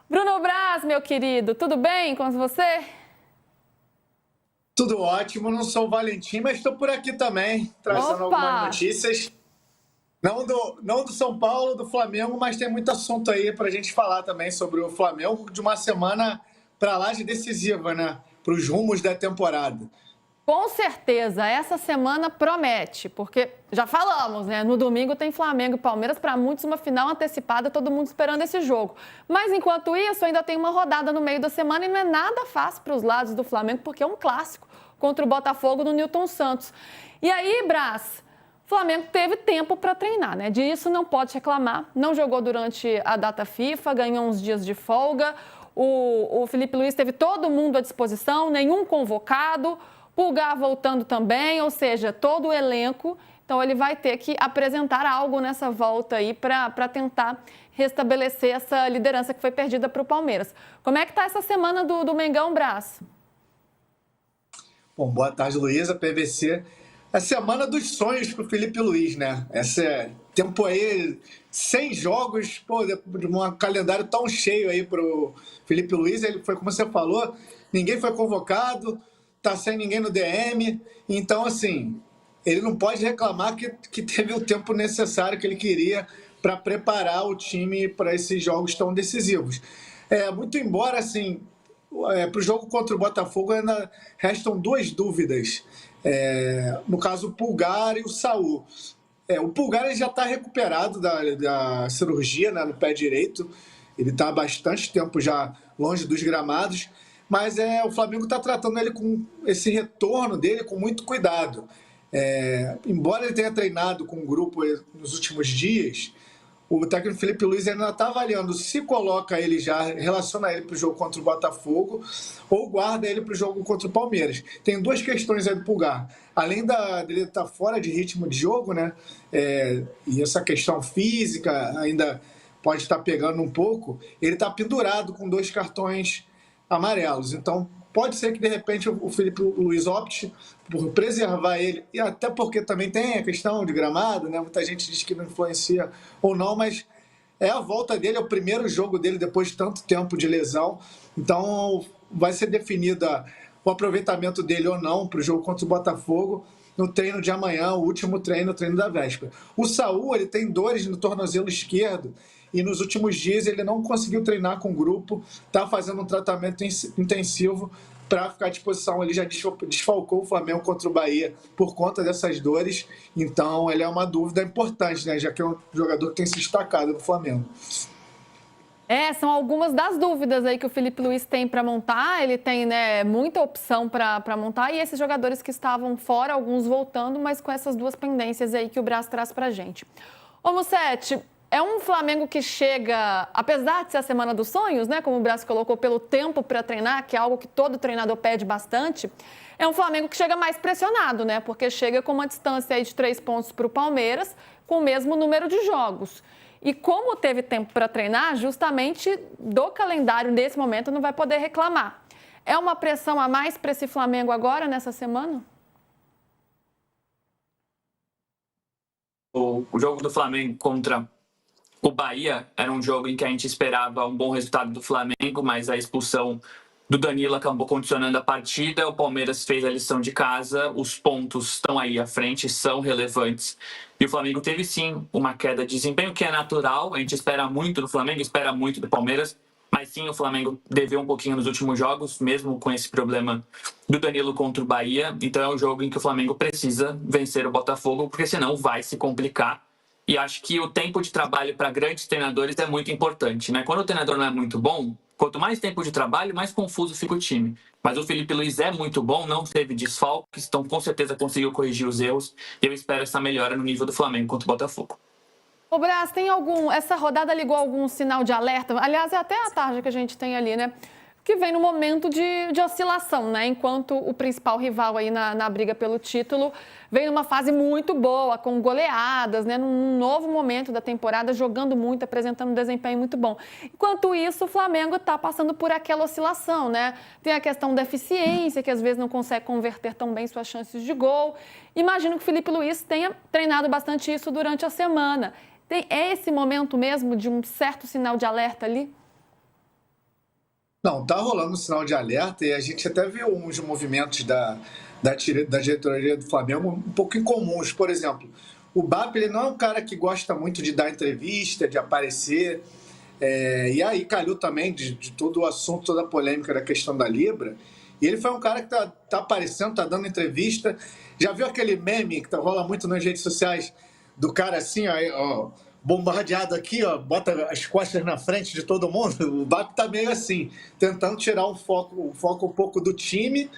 Bruno Braz, meu querido, tudo bem com você? Tudo ótimo, não sou o Valentim, mas estou por aqui também, trazendo Opa! algumas notícias. Não do São Paulo, do Flamengo, mas tem muito assunto aí para a gente falar também sobre o Flamengo, de uma semana para lá de decisiva, né? Para os rumos da temporada. Com certeza, essa semana promete, porque já falamos, né? No domingo tem Flamengo e Palmeiras, para muitos uma final antecipada, todo mundo esperando esse jogo. Mas enquanto isso, ainda tem uma rodada no meio da semana e não é nada fácil para os lados do Flamengo, porque é um clássico contra o Botafogo no Newton Santos. E aí, Braz, o Flamengo teve tempo para treinar, né? Disso não pode reclamar. Não jogou durante a data FIFA, ganhou uns dias de folga. O Felipe Luiz teve todo mundo à disposição, nenhum convocado. Pulgar voltando também, ou seja, todo o elenco. Então ele vai ter que apresentar algo nessa volta aí para tentar restabelecer essa liderança que foi perdida para o Palmeiras. Como é que está essa semana do Mengão, Braz? Bom, boa tarde, Luísa, PVC. A semana dos sonhos para o Felipe Luiz, né? Esse tempo aí, 100 jogos, pô, de um calendário tão cheio aí para o Felipe Luiz. Ele foi, como você falou, ninguém foi convocado, tá sem ninguém no DM. Então, assim, ele não pode reclamar que teve o tempo necessário que ele queria para preparar o time para esses jogos tão decisivos. Muito embora, assim, para o jogo contra o Botafogo ainda restam duas dúvidas. No caso, o Pulgar e o Saul. O Pulgar ele já está recuperado da cirurgia, né, no pé direito. Ele está há bastante tempo já longe dos gramados. Mas o Flamengo está tratando ele com esse retorno dele com muito cuidado. Embora ele tenha treinado com o grupo nos últimos dias, o técnico Felipe Luiz ainda está avaliando se coloca ele já, relaciona ele para o jogo contra o Botafogo ou guarda ele para o jogo contra o Palmeiras. Tem duas questões aí do Pulgar. Além dele estar fora de ritmo de jogo, né? E essa questão física ainda pode estar pegando um pouco, ele está pendurado com 2 cartões amarelos. Então, pode ser que, de repente, o Felipe Luiz opte por preservar ele, e até porque também tem a questão de gramado, né? Muita gente diz que não influencia ou não, mas é a volta dele, é o primeiro jogo dele depois de tanto tempo de lesão. Então, vai ser definida o aproveitamento dele ou não para o jogo contra o Botafogo no treino de amanhã, o último treino, o treino da véspera. O Saul, ele tem dores no tornozelo esquerdo e nos últimos dias ele não conseguiu treinar com o grupo, está fazendo um tratamento intensivo para ficar à disposição. Ele já desfalcou o Flamengo contra o Bahia por conta dessas dores, então ele é uma dúvida importante, né? Já que é um jogador que tem se destacado no Flamengo. São algumas das dúvidas aí que o Felipe Luiz tem para montar. Ele tem, né, muita opção para montar. E esses jogadores que estavam fora, alguns voltando, mas com essas duas pendências aí que o Braz traz para a gente. Ô, Mussete, é um Flamengo que chega, apesar de ser a Semana dos Sonhos, né, como o Braz colocou, pelo tempo para treinar, que é algo que todo treinador pede bastante, é um Flamengo que chega mais pressionado, né, porque chega com uma distância aí de 3 pontos para o Palmeiras, com o mesmo número de jogos. E como teve tempo para treinar, justamente do calendário nesse momento não vai poder reclamar. É uma pressão a mais para esse Flamengo agora, nessa semana? O jogo do Flamengo contra o Bahia era um jogo em que a gente esperava um bom resultado do Flamengo, mas a expulsão do Danilo acabou condicionando a partida. O Palmeiras fez a lição de casa, os pontos estão aí à frente, são relevantes. E o Flamengo teve sim uma queda de desempenho que é natural. A gente espera muito do Flamengo, espera muito do Palmeiras, mas sim o Flamengo deveu um pouquinho nos últimos jogos, mesmo com esse problema do Danilo contra o Bahia. Então é um jogo em que o Flamengo precisa vencer o Botafogo, porque senão vai se complicar. E acho que o tempo de trabalho para grandes treinadores é muito importante, né? Quando o treinador não é muito bom, quanto mais tempo de trabalho, mais confuso fica o time. Mas o Felipe Luiz é muito bom, não teve desfalques, então com certeza conseguiu corrigir os erros. E eu espero essa melhora no nível do Flamengo contra o Botafogo. Ô, Braz, essa rodada ligou algum sinal de alerta? Aliás, é até a tarde que a gente tem ali, né? Que vem no momento de oscilação, né? Enquanto o principal rival aí na briga pelo título vem numa fase muito boa, com goleadas, né? Num novo momento da temporada, jogando muito, apresentando um desempenho muito bom. Enquanto isso, o Flamengo está passando por aquela oscilação, né? Tem a questão da eficiência, que às vezes não consegue converter tão bem suas chances de gol. Imagino que o Felipe Luiz tenha treinado bastante isso durante a semana. É esse momento mesmo de um certo sinal de alerta ali? Não, tá rolando um sinal de alerta e a gente até viu uns movimentos da diretoria do Flamengo um pouco incomuns. Por exemplo, o BAP ele não é um cara que gosta muito de dar entrevista, de aparecer. E aí calhou também de todo o assunto, toda a polêmica da questão da Libra. E ele foi um cara que tá aparecendo, tá dando entrevista. Já viu aquele meme que rola muito nas redes sociais do cara assim, ó, bombardeado aqui, ó, bota as costas na frente de todo mundo? O BAP tá meio assim, tentando tirar o foco um pouco do time,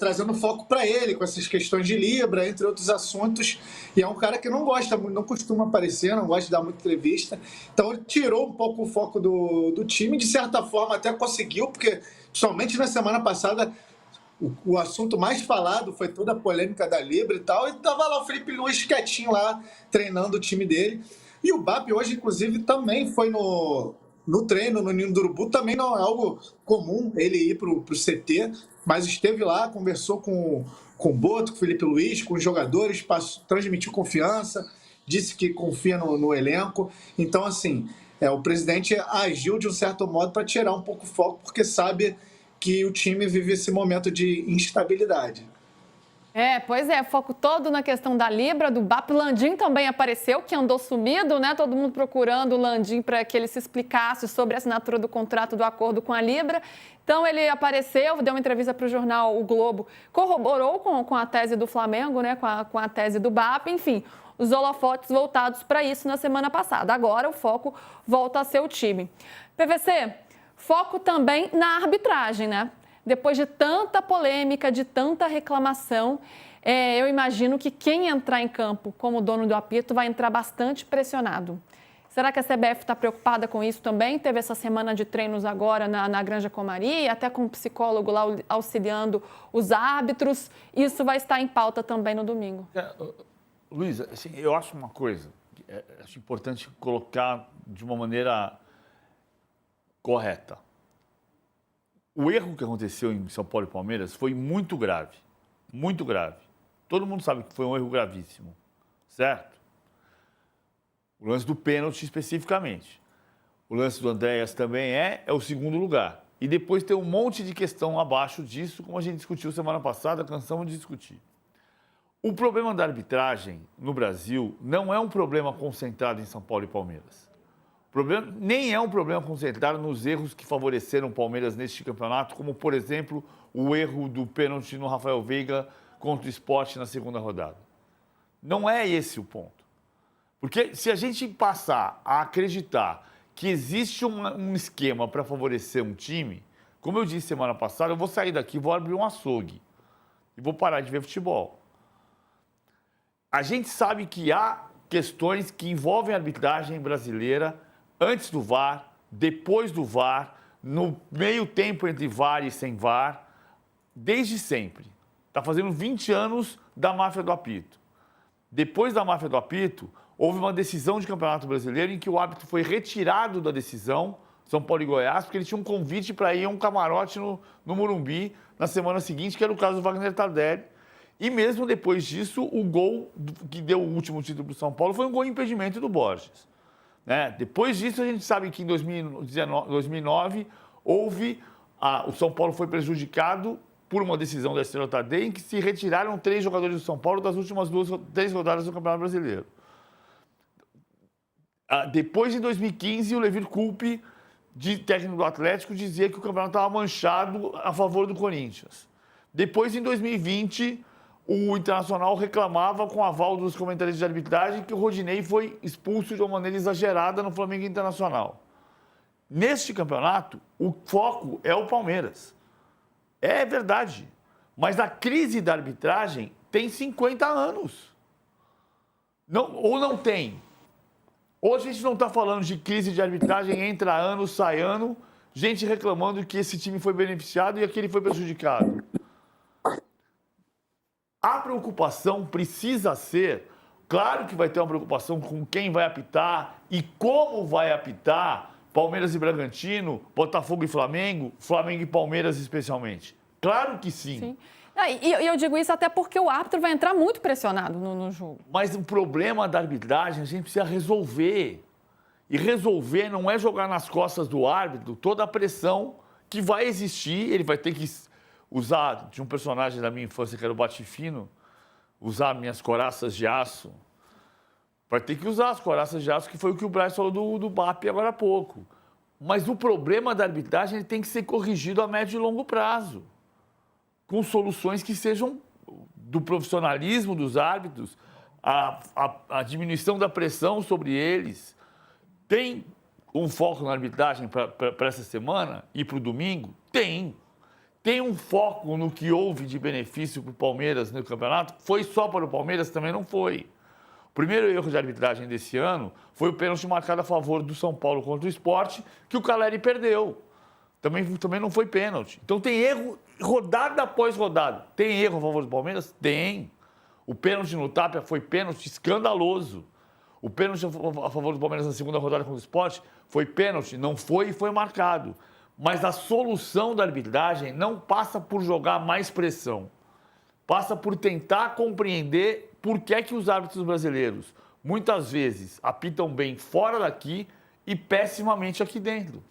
trazendo foco para ele, com essas questões de Libra, entre outros assuntos. E é um cara que não gosta muito, não costuma aparecer, não gosta de dar muita entrevista. Então ele tirou um pouco o foco do time, de certa forma até conseguiu, porque somente na semana passada o assunto mais falado foi toda a polêmica da Libra e tal, e tava lá o Felipe Luiz quietinho lá, treinando o time dele. E o BAP hoje, inclusive, também foi no treino, no Ninho do Urubu, também não é algo comum ele ir pro CT, mas esteve lá, conversou com o Boto, com o Felipe Luiz, com os jogadores, transmitiu confiança, disse que confia no elenco. Então, assim, o presidente agiu de um certo modo para tirar um pouco o foco, porque sabe que o time vive esse momento de instabilidade. Pois é, foco todo na questão da Libra, do BAP. Landim também apareceu, que andou sumido, né? Todo mundo procurando o Landim para que ele se explicasse sobre a assinatura do contrato do acordo com a Libra. Então ele apareceu, deu uma entrevista para o jornal O Globo, corroborou com a tese do Flamengo, né? Com a tese do BAP, enfim, os holofotes voltados para isso na semana passada. Agora o foco volta a ser o time. PVC, foco também na arbitragem, né? Depois de tanta polêmica, de tanta reclamação, eu imagino que quem entrar em campo como dono do apito vai entrar bastante pressionado. Será que a CBF está preocupada com isso também? Teve essa semana de treinos agora na Granja Comari, até com um psicólogo lá auxiliando os árbitros. Isso vai estar em pauta também no domingo. Luiz, assim, eu acho uma coisa, acho importante colocar de uma maneira correta. O erro que aconteceu em São Paulo e Palmeiras foi muito grave, muito grave. Todo mundo sabe que foi um erro gravíssimo, certo? O lance do pênalti especificamente. O lance do Andréas também é o segundo lugar. E depois tem um monte de questão abaixo disso, como a gente discutiu semana passada, cansamos de discutir. O problema da arbitragem no Brasil não é um problema concentrado em São Paulo e Palmeiras. O problema nem é um problema concentrado nos erros que favoreceram o Palmeiras neste campeonato, como, por exemplo, o erro do pênalti no Rafael Veiga contra o Sport na segunda rodada. Não é esse o ponto. Porque se a gente passar a acreditar que existe um esquema para favorecer um time, como eu disse semana passada, eu vou sair daqui, vou abrir um açougue e vou parar de ver futebol. A gente sabe que há questões que envolvem a arbitragem brasileira antes do VAR, depois do VAR, no meio tempo entre VAR e sem VAR, desde sempre. Está fazendo 20 anos da máfia do apito. Depois da máfia do apito, houve uma decisão de Campeonato Brasileiro em que o árbitro foi retirado da decisão, São Paulo e Goiás, porque ele tinha um convite para ir a um camarote no Morumbi na semana seguinte, que era o caso do Wagner Tardelli. E mesmo depois disso, o gol que deu o último título para o São Paulo foi um gol de impedimento do Borges. Depois disso, a gente sabe que em 2009 o São Paulo foi prejudicado por uma decisão da STJD em que se retiraram 3 jogadores do São Paulo das últimas 3 rodadas do Campeonato Brasileiro. Depois, em 2015, o Levir Coupe, técnico do Atlético, dizia que o campeonato estava manchado a favor do Corinthians. Depois, em 2020... o Internacional reclamava com o aval dos comentaristas de arbitragem que o Rodinei foi expulso de uma maneira exagerada no Flamengo Internacional. Neste campeonato, o foco é o Palmeiras. É verdade. Mas a crise da arbitragem tem 50 anos. Ou não tem. Hoje a gente não está falando de crise de arbitragem, entra ano, sai ano, gente reclamando que esse time foi beneficiado e aquele foi prejudicado. A preocupação precisa ser, claro que vai ter uma preocupação com quem vai apitar e como vai apitar Palmeiras e Bragantino, Botafogo e Flamengo, Flamengo e Palmeiras especialmente. Claro que sim. Sim. E eu digo isso até porque o árbitro vai entrar muito pressionado no jogo. Mas o problema da arbitragem a gente precisa resolver. E resolver não é jogar nas costas do árbitro toda a pressão que vai existir, ele vai ter que usar de um personagem da minha infância, que era o Batifino, usar minhas coraças de aço. Vai ter que usar as coraças de aço, que foi o que o Braz falou do BAP agora há pouco. Mas o problema da arbitragem ele tem que ser corrigido a médio e longo prazo, com soluções que sejam do profissionalismo dos árbitros, a diminuição da pressão sobre eles. Tem um foco na arbitragem para essa semana e para o domingo? Tem. Tem um foco no que houve de benefício para o Palmeiras no campeonato? Foi só para o Palmeiras? Também não foi. O primeiro erro de arbitragem desse ano foi o pênalti marcado a favor do São Paulo contra o Sport, que o Caleri perdeu. Também não foi pênalti. Então tem erro, rodada após rodada. Tem erro a favor do Palmeiras? Tem. O pênalti no Tapia foi pênalti escandaloso. O pênalti a favor do Palmeiras na segunda rodada contra o Sport foi pênalti, não foi e foi marcado. Mas a solução da arbitragem não passa por jogar mais pressão. Passa por tentar compreender por que é que os árbitros brasileiros muitas vezes apitam bem fora daqui e pessimamente aqui dentro.